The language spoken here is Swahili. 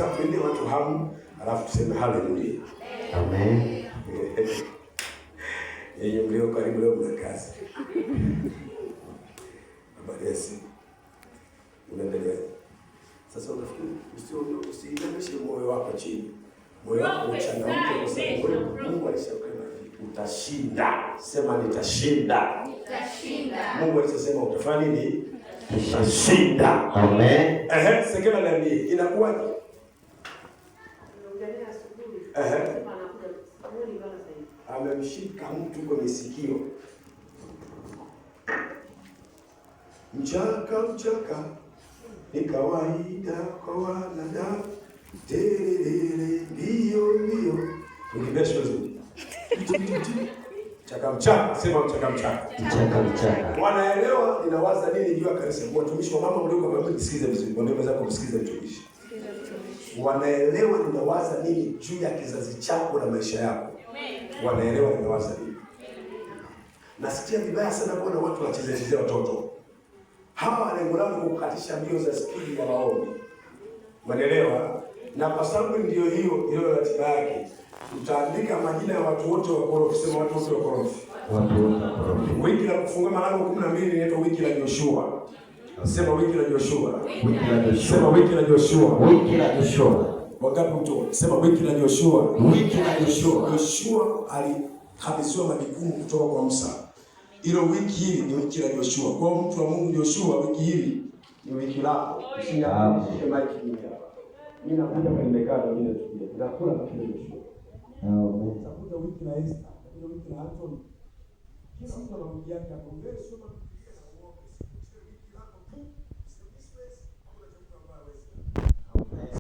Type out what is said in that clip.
Tuende watu hamu, alafu tuseme haleluya. Amen. Yeye mlio karibu leo mna kazi. Habari ya siku. Unaendelea. Sasa unafikiri usiinamishe moyo wako chini. Moyo wako uchangamke kwa sababu Mungu alisema utashinda. Sema nitashinda. Nitashinda. Mungu alisema utafanya nini? Utashinda. Amen. Sekema niambie inakuwaje? Amemshika mtu kwenye sikio. Mchaka ni kawaida kwa wanadamu. Tererere mbio. Ukibesho zuri. Mchaka, sema mchaka. Wanaelewa ninawaza nini juu ya kanisa. Watumishi wa mama mdogo hapa msikize vizuri. Wanaweza kumsikiza mtumishi. Wanaelewa ninawaza nini juu ya kizazi chako na maisha yako. Wanaelewa ninawaza nini. Nasikia vibaya sana kuona watu wanachezea watoto. Hawa lengo lao kukatisha mbio za spidi ya maombi. Wanaelewa? Na kwa sababu ndio hiyo ratiba yake. Tutaandika majina ya watu wote wakorofi, sema watu wote wakorofi. Wiki la kufunga malango 12 inaitwa wiki la Joshua. Sema wiki la Joshua. Sema wiki la Joshua. Wangapi mtu? Sema wiki la Joshua. Joshua alikabidhiwa majukumu kutoka kwa Musa. Hilo wiki hili ni wiki la Joshua. Kwa mtu wa Mungu Joshua, wiki hili ni wiki lako. Usinyamaze maiki hii hapa. Mimi nakuja kwa nimekata mimi nachukia. Nakula kwa Joshua. Utakuta wiki la Esther, ile wiki la Anthony. Kila mtu ana wiki yake hapo. Wewe sio wiki lako tu.